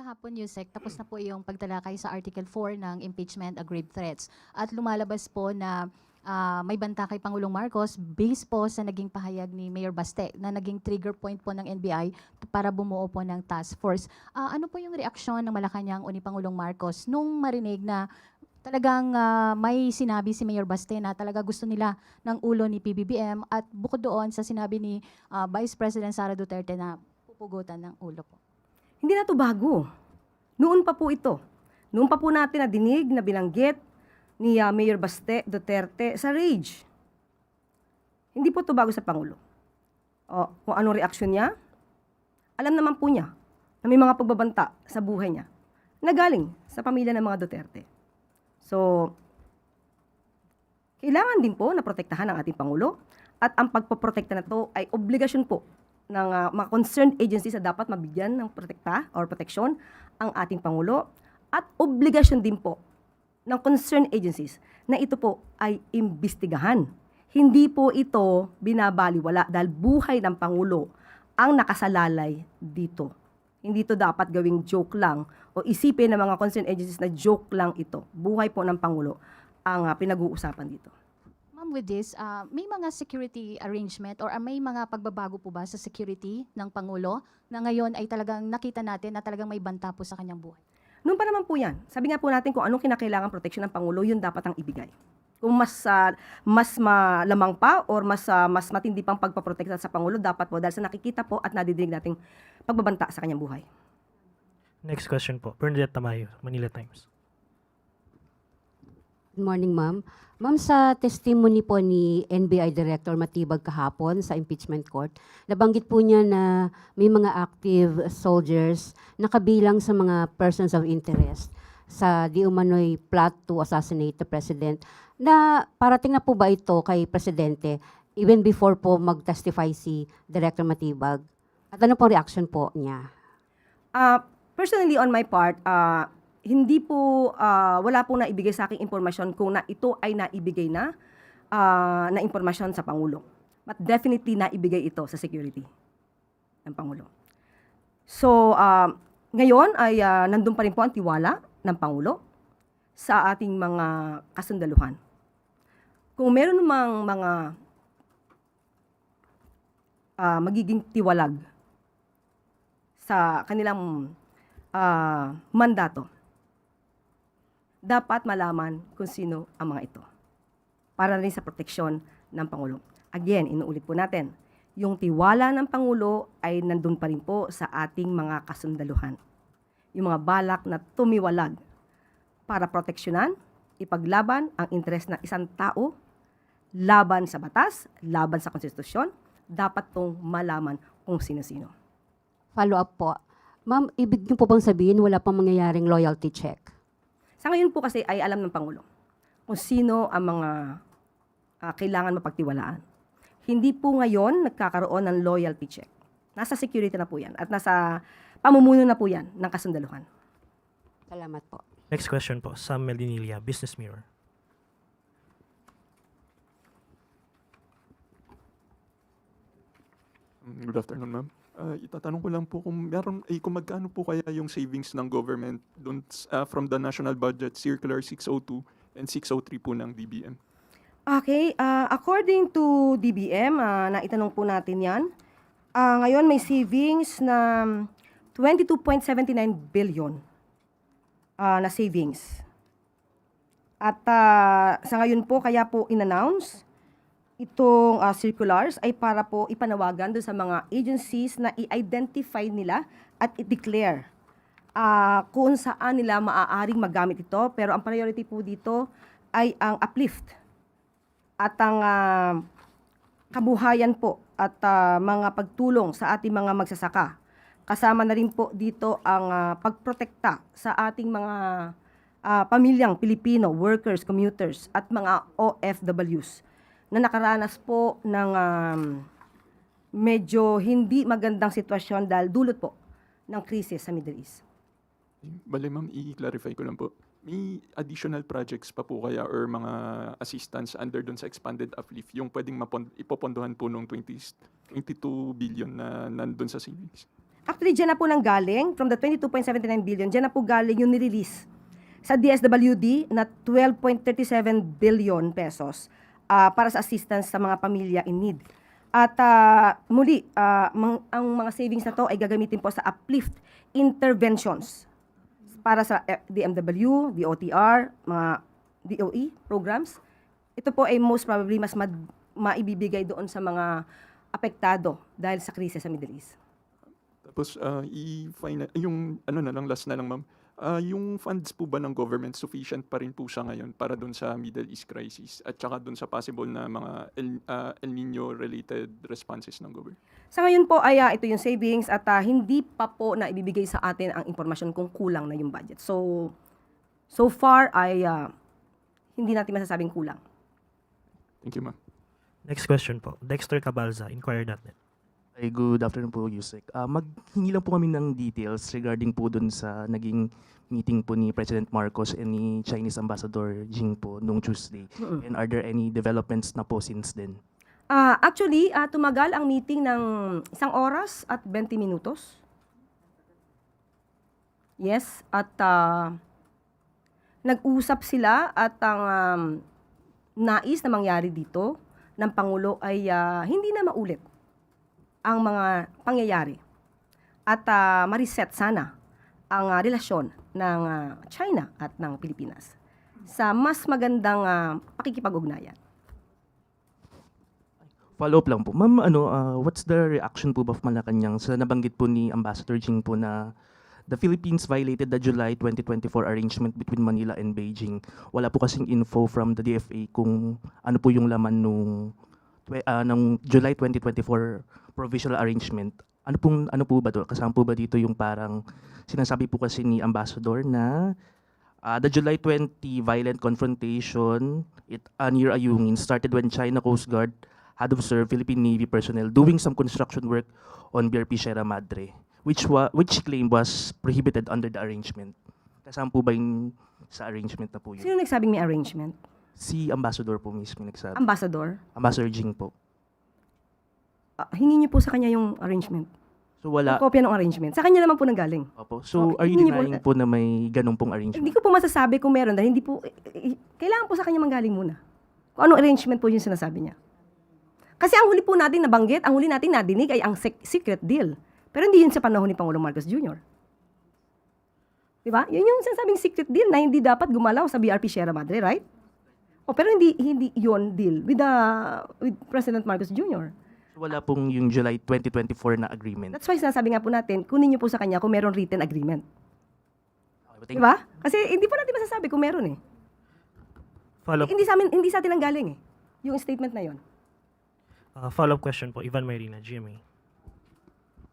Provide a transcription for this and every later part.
kahapon, Yusek, tapos na po yung pagtalakay sa Article 4 ng impeachment grave threats. At lumalabas po na may banta kay Pangulong Marcos based po sa naging pahayag ni Mayor Baste na naging trigger point po ng NBI para bumuo po ng task force. Ano po yung reaksyon ng Malacanang o ni Pangulong Marcos nung marinig na talagang may sinabi si Mayor Baste na talaga gusto nila ng ulo ni PBBM at bukod doon sa sinabi ni Vice President Sara Duterte na pupugutan ng ulo po? Hindi na to bago. Noon pa po ito. Noon pa po natin nadinig na binanggit ni Mayor Baste Duterte sa rage. Hindi po to bago sa Pangulo. O, kung anong reaksyon niya, alam naman po niya na may mga pagbabanta sa buhay niya na galing sa pamilya ng mga Duterte. So, kailangan din po na protektahan ang ating Pangulo at ang pagpoprotekta na to ay obligasyon po ng mga concerned agencies na dapat mabigyan ng proteksyon ang ating Pangulo at obligasyon din po ng concerned agencies na ito po ay imbestigahan. Hindi po ito binabaliwala dahil buhay ng Pangulo ang nakasalalay dito. Hindi to dapat gawing joke lang o isipin ng mga concerned agencies na joke lang ito. Buhay po ng Pangulo ang pinag-uusapan dito. Ma'am, with this, may mga security arrangement or may mga pagbabago po ba sa security ng Pangulo na ngayon ay talagang nakita natin na talagang may banta po sa kanyang buhay? Noon pa naman po yan. Sabi nga po natin kung anong kinakailangan proteksyon ng Pangulo, yun dapat ang ibigay. Kung mas malamang pa or mas matindi pang pagpaprotekta sa Pangulo, dapat po dahil sa nakikita po at nadidinig nating pagbabanta sa kanyang buhay. Next question po, Bernadette Tamayo, Manila Times. Good morning, ma'am. Ma'am, sa testimony po ni NBI Director Matibag kahapon sa impeachment court, nabanggit po niya na may mga active soldiers na kabilang sa mga persons of interest sa di umano'y plot to assassinate the president. Na parating na po ba ito kay Presidente even before po mag-testify si Director Matibag? At ano pong reaction po niya? Personally, on my part, hindi po, wala pong naibigay sa aking impormasyon kung na ito ay naibigay na impormasyon sa Pangulo. But definitely naibigay ito sa security ng Pangulo. So, ngayon ay nandun pa rin po ang tiwala ng Pangulo sa ating mga kasundaluhan. Kung meron namang mga magiging tiwalag sa kanilang mandato, dapat malaman kung sino ang mga ito para rin sa proteksyon ng Pangulo. Again, inuulit po natin, yung tiwala ng Pangulo ay nandun pa rin po sa ating mga kasundaluhan. Yung mga balak na tumiwalag para proteksyonan, ipaglaban ang interes ng isang tao, laban sa batas, laban sa konstitusyon, dapat tong malaman kung sino-sino. Follow up po. Ma'am, ibig niyo po bang sabihin wala pang mangyayaring loyalty check? Sa ngayon po kasi ay alam ng Pangulo kung sino ang mga kailangan mapagtiwalaan. Hindi po ngayon nagkakaroon ng loyalty check. Nasa security na po yan at nasa pamumuno na po yan ng kasundaluhan. Salamat po. Next question po, Sam Melinilla, Business Mirror. Good afternoon, ma'am. Itatanong ko lang po kung kung magkano po kaya yung savings ng government dun, from the national budget, Circular 602 and 603 po ng DBM. Okay, according to DBM, naitanong po natin yan. Ngayon may savings na 22.79 billion na savings. At sa ngayon po, kaya po in-announce itong circulars ay para po ipanawagan doon sa mga agencies na i-identify nila at i-declare kung saan nila maaaring magamit ito. Pero ang priority po dito ay ang uplift at ang kabuhayan po at mga pagtulong sa ating mga magsasaka. Kasama na rin po dito ang pagprotekta sa ating mga pamilyang Pilipino, workers, commuters at mga OFWs na nakaranas po ng medyo hindi magandang sitwasyon dahil dulot po ng krisis sa Middle East. Bale, ma'am, i-clarify ko lang po. May additional projects pa po kaya or mga assistance under dun sa expanded uplift yung pwedeng ipopondohan po nung 22 billion na nandun sa savings? Actually, dyan na po nang galing, from the 22.79 billion, dyan na po galing yung nirelease sa DSWD na 12.37 billion pesos para sa assistance sa mga pamilya in need. At muli, ang mga savings na to ay gagamitin po sa uplift interventions para sa DMW, DOTR, mga DOE programs. Ito po ay most probably mas maibibigay doon sa mga apektado dahil sa krisis sa Middle East. Tapos, yung ano na lang, last na lang ma'am, yung funds po ba ng government sufficient pa rin po siya ngayon para dun sa Middle East crisis at saka dun sa possible na mga El Nino-related responses ng government? Sa ngayon po ay ito yung savings at hindi pa po na ibibigay sa atin ang impormasyon kung kulang na yung budget. So far ay hindi natin masasabing kulang. Thank you, ma'am. Next question po. Dexter Cabalza, Inquirer.net. Ay, good afternoon po, Yusek. Maghingi lang po kami ng details regarding po dun sa naging meeting po ni President Marcos and ni Chinese Ambassador Jing po nung Tuesday. And are there any developments na po since then? Actually, tumagal ang meeting ng 1 oras at 20 minutos. Yes, at nag-usap sila at ang nais na mangyari dito ng Pangulo ay hindi na maulit ang mga pangyayari at ma-reset sana ang relasyon ng China at ng Pilipinas sa mas magandang pakikipag-ugnayan. Follow-up lang po. Ma'am, what's the reaction po of Malacanang sa nabanggit po ni Ambassador Jing po na the Philippines violated the July 2024 arrangement between Manila and Beijing? Wala po kasing info from the DFA kung ano po yung laman ng July 2024 provisional arrangement. Ano po ba to? Kasama po ba dito yung parang sinasabi po kasi ni Ambassador na the July 20 violent confrontation near Ayungin started when China Coast Guard had observed Philippine Navy personnel doing some construction work on BRP Sierra Madre, which claim was prohibited under the arrangement. Kasama po ba yung sa arrangement na po yun? Sino nagsabing may arrangement? Si Ambassador po mismo nagsabi. Ambassador? Ambassador Jing po. Hingin niyo po sa kanya yung arrangement. So wala. Kopya ng arrangement. Sa kanya naman po nanggaling. Opo. So are you Hindi po- denying po na may ganun pong arrangement? Hindi ko po masasabi kung meron dahil hindi po, kailangan po sa kanya manggaling muna. Kung anong arrangement po yung sinasabi niya. Kasi ang huli po natin nabanggit, ang huli natin nadinig ay ang secret deal. Pero hindi yun sa panahon ni Pangulong Marcos Jr. Diba? Yun yung sinasabing secret deal na hindi dapat gumalaw sa BRP Sierra Madre, right? Pero hindi yun deal with President Marcos Jr. So wala pong yung July 2024 na agreement. That's why sinasabi nga po natin, kunin niyo po sa kanya kung meron written agreement. Okay, Diba? Kasi hindi po natin masasabi kung meron eh. Follow-up Hindi sa atin ang galing eh. Yung statement na yon. follow-up question po. Ivan Mayrina, GMA.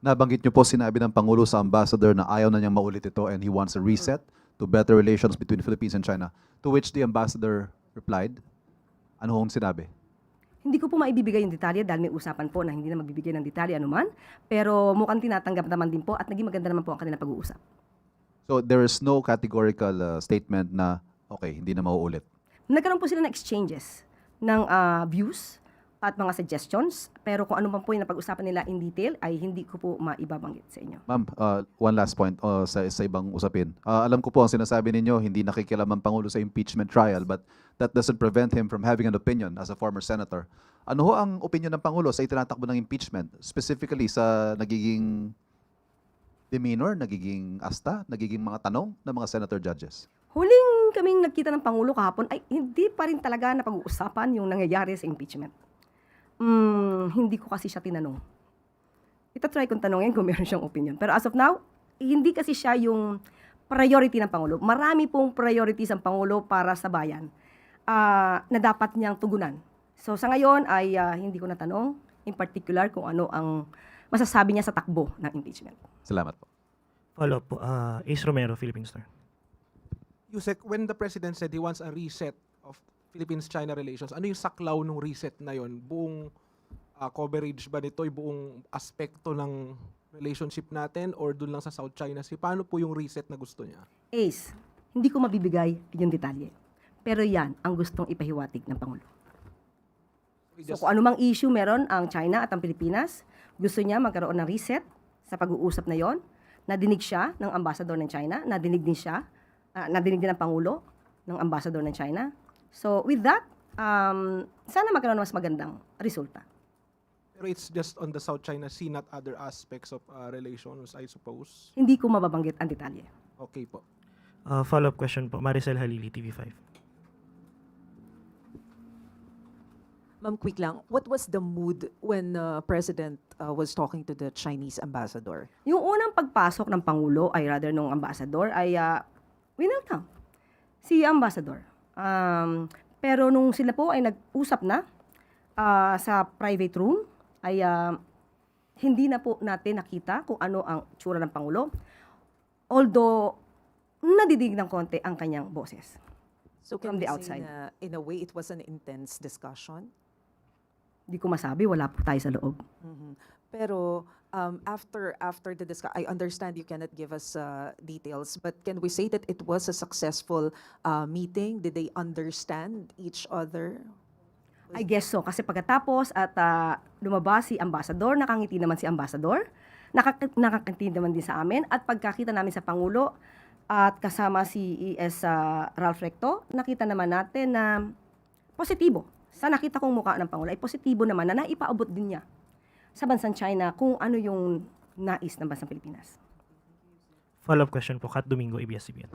Nabanggit niyo po sinabi ng Pangulo sa Ambassador na ayaw na niyang maulit ito and he wants a reset to better relations between the Philippines and China. To which the Ambassador replied, ano hong sinabi? Hindi ko po maibibigay yung detalye dahil may usapan po na hindi na magbibigay ng detalye anuman. Pero mukhang tinatanggap naman din po at naging maganda naman po ang kanilang pag-uusap. So there is no categorical statement na, okay, hindi na mauulit. Nagkaroon po sila ng exchanges ng views at mga suggestions. Pero kung ano man po yung napag-usapan nila in detail ay hindi ko po maibabanggit sa inyo. Ma'am, one last point sa ibang usapin. Alam ko po ang sinasabi ninyo, hindi nakikialam ang Pangulo sa impeachment trial, but that doesn't prevent him from having an opinion as a former senator. Ano ho ang opinion ng Pangulo sa itinatakbo ng impeachment? Specifically sa nagiging demeanor, nagiging asta, nagiging mga tanong ng mga senator judges? Huling kaming nagkita ng Pangulo kahapon ay hindi pa rin talaga napag-uusapan yung nangyayari sa impeachment. Hindi ko kasi siya tinanong. Itatry kong tanongin kung meron siyang opinion. Pero as of now, hindi kasi siya yung priority ng Pangulo. Marami pong priorities ang Pangulo para sa bayan na dapat niyang tugunan. So sa ngayon ay hindi ko natanong in particular kung ano ang masasabi niya sa takbo ng impeachment. Salamat po. Follow-up po. Ace Romero, Philippine Star. Yusek, when the president said he wants a reset of Philippines-China relations, ano yung saklaw ng reset na yon? Buong coverage ba nito, yung buong aspekto ng relationship natin or dun lang sa South China Sea? Paano po yung reset na gusto niya? Ace, hindi ko mabibigay yung detalye. Pero yan ang gustong ipahiwatig ng Pangulo. So kung anumang issue meron ang China at ang Pilipinas, gusto niya magkaroon ng reset sa pag-uusap na yon. Nadinig siya ng ambassador ng China, nadinig din ng Pangulo ng ambassador ng China. So with that, sana magkaroon ng mas magandang resulta. Pero it's just on the South China Sea, not other aspects of relations, I suppose. Hindi ko mababanggit ang detalye. Okay po. Follow-up question po, Maricel Halili, TV5. Ma'am, quick lang. What was the mood when President was talking to the Chinese ambassador? Yung unang pagpasok ng Pangulo, ay rather nung ambassador, ay winelcome si ambassador. Pero nung sila po ay nag-usap na sa private room, ay hindi na po natin nakita kung ano ang tsura ng Pangulo. Although, nadidig ng konti ang kanyang boses. So From can the we outside. say na, in a way, it was an intense discussion? Hindi ko masabi, wala po tayo sa loob. Mhm. Pero after the discussion, I understand you cannot give us details, but can we say that it was a successful meeting? Did they understand each other? I guess so. Kasi pagkatapos at lumabas si ambassador, nakangiti naman si ambassador, nakakangiti naman din sa amin, at pagkakita namin sa Pangulo at kasama si ES Ralph Recto, nakita naman natin na positibo. Sa nakita kong mukha ng Pangulo ay positibo naman na naipaabot din niya sa bansang China kung ano yung nais ng bansang Pilipinas. Follow-up question po, Kat Domingo, ABS-CBN.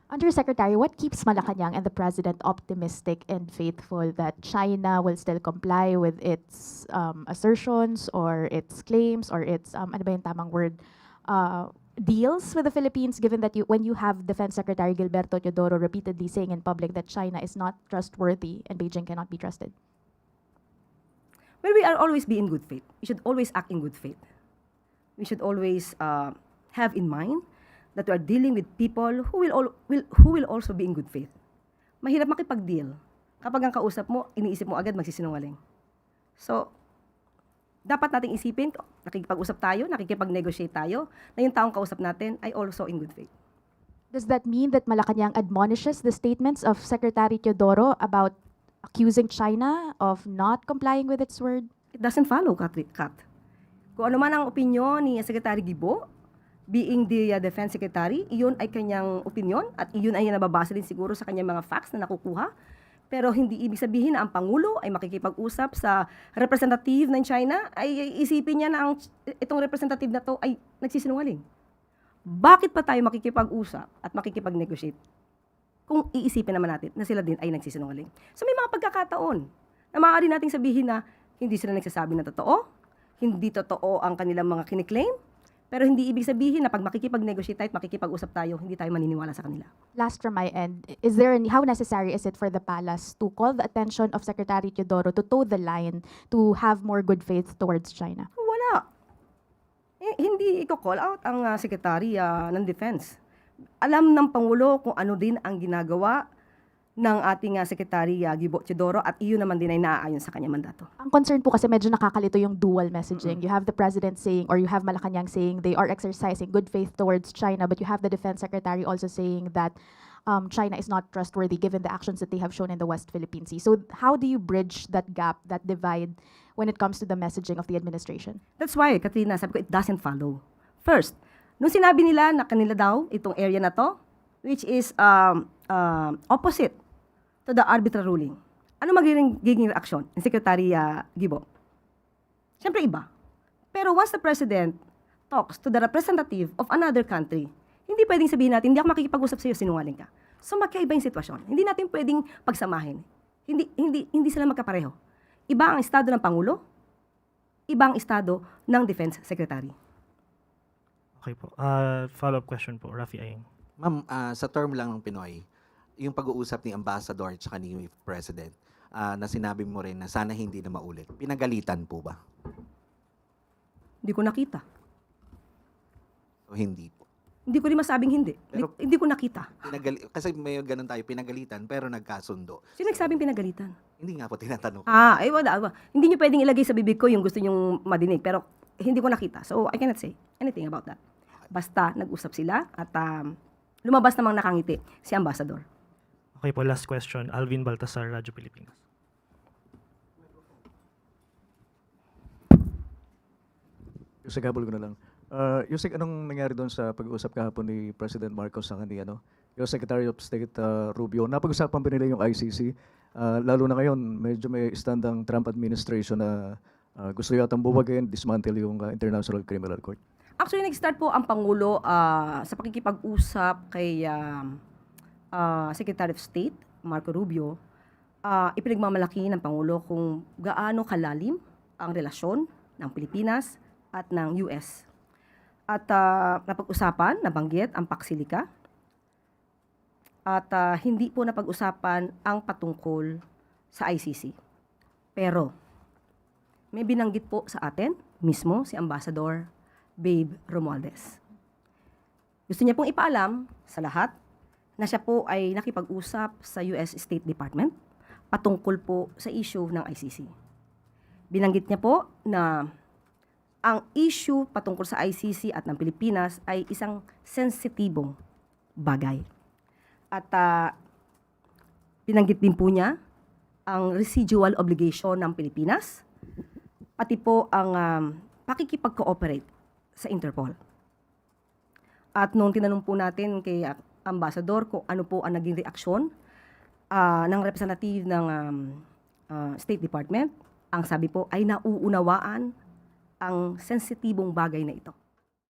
Undersecretary, what keeps Malacanang and the President optimistic and faithful that China will still comply with its assertions or its claims or its, ano ba yung tamang word, deals with the Philippines, given that when you have Defense Secretary Gilberto Teodoro repeatedly saying in public that China is not trustworthy and Beijing cannot be trusted? Well, we are always be in good faith. We should always act in good faith. We should always have in mind that we are dealing with people who will also be in good faith. Mahirap makipag-deal kapag ang kausap mo, iniisip mo agad magsisinungaling. So, dapat nating isipin, nakikipag-usap tayo, nakikipag-negotiate tayo, na yung taong kausap natin ay also in good faith. Does that mean that Malacanang admonishes the statements of Secretary Teodoro about accusing China of not complying with its word? It doesn't follow, Kat. Kung ano man ang opinyon ni Secretary Gibo, being the Defense Secretary, iyon ay kanyang opinyon at iyon ay nababasa din siguro sa kanyang mga facts na nakukuha. Pero hindi ibig sabihin na ang Pangulo ay makikipag-usap sa representative ng China, ay isipin niya na itong representative na to ay nagsisinungaling. Bakit pa tayo makikipag-usap at makikipag-negotiate kung iisipin naman natin na sila din ay nagsisinungaling? So may mga pagkakataon na maaari nating sabihin na hindi sila nagsasabi na totoo, hindi totoo ang kanilang mga kiniklaim, pero hindi ibig sabihin na pag makikipag-negotiate tayo at makikipag-usap tayo, hindi tayo maniniwala sa kanila. Last from my end, how necessary is it for the palace to call the attention of Secretary Teodoro to toe the line to have more good faith towards China? Wala. Hindi i-call out ang Secretary ng Defense. Alam ng Pangulo kung ano din ang ginagawa ng ating Secretary Gibo Teodoro at iyon naman din ay naaayon sa kanyang mandato. Ang concern po kasi medyo nakakalito yung dual messaging. You have the President saying, or you have Malacanang saying they are exercising good faith towards China, but you have the Defense Secretary also saying that China is not trustworthy given the actions that they have shown in the West Philippine Sea. So how do you bridge that gap, that divide, when it comes to the messaging of the administration? That's why, Katrina, sabi ko, it doesn't follow. First, nung sinabi nila na kanila daw itong area na to, which is opposite to the arbitral ruling, ano magiging reaksyon ng Secretary Gibo? Siyempre iba. Pero once the President talks to the representative of another country, hindi pwedeng sabihin natin, hindi ako makikipag-usap sa iyo, sinungaling ka. So magkaiba yung sitwasyon. Hindi natin pwedeng pagsamahin. Hindi sila magkapareho. Iba ang estado ng Pangulo, iba ang estado ng Defense Secretary. Okay po. Follow-up question po, Rafi Ayeng. Ma'am, sa term lang ng Pinoy, yung pag-uusap ni Ambassador at saka ni President, na sinabi mo rin na sana hindi na maulit. Pinagalitan po ba? Hindi ko nakita. O hindi po? Hindi ko rin masabing hindi. Pero- Hindi ko nakita. Kasi may ganun tayo, pinagalitan pero nagkasundo. Sino nagsabing pinagalitan? Hindi nga po tinatanong. Wala. Hindi nyo pwedeng ilagay sa bibig ko yung gusto nyong madinig. Pero hindi ko nakita. So, I cannot say anything about that. Basta nag-usap sila at lumabas namang nakangiti si Ambassador. Okay po, last question. Alvin Baltasar, Radyo Pilipinas. Yusek, habol ko na lang. Yusek, anong nangyari doon sa pag-uusap kahapon ni President Marcos sa ni yung Secretary of State Rubio? Napag-usapan pa nila yung ICC. Lalo na ngayon, medyo may stand ang Trump administration na gusto yatang buwagin, dismantle yung International Criminal Court. Actually, nag-start po ang Pangulo sa pakikipag-usap kay Secretary of State, Marco Rubio. Ipinagmamalaki ng Pangulo kung gaano kalalim ang relasyon ng Pilipinas at ng US. At napag-usapan, nabanggit ang Paksilika. At hindi po napag-usapan ang patungkol sa ICC. Pero may binanggit po sa atin mismo si Ambassador Babe Romualdez. Gusto niya pong ipaalam sa lahat na siya po ay nakipag-usap sa US State Department patungkol po sa issue ng ICC. Binanggit niya po na ang issue patungkol sa ICC at ng Pilipinas ay isang sensitibong bagay. At binanggit din po niya ang residual obligation ng Pilipinas, pati po ang pakikipag-cooperate sa Interpol. At nung tinanong po natin kay Ambassador kung ano po ang naging reaksyon ng representative ng State Department, ang sabi po ay nauunawaan ang sensitibong bagay na ito.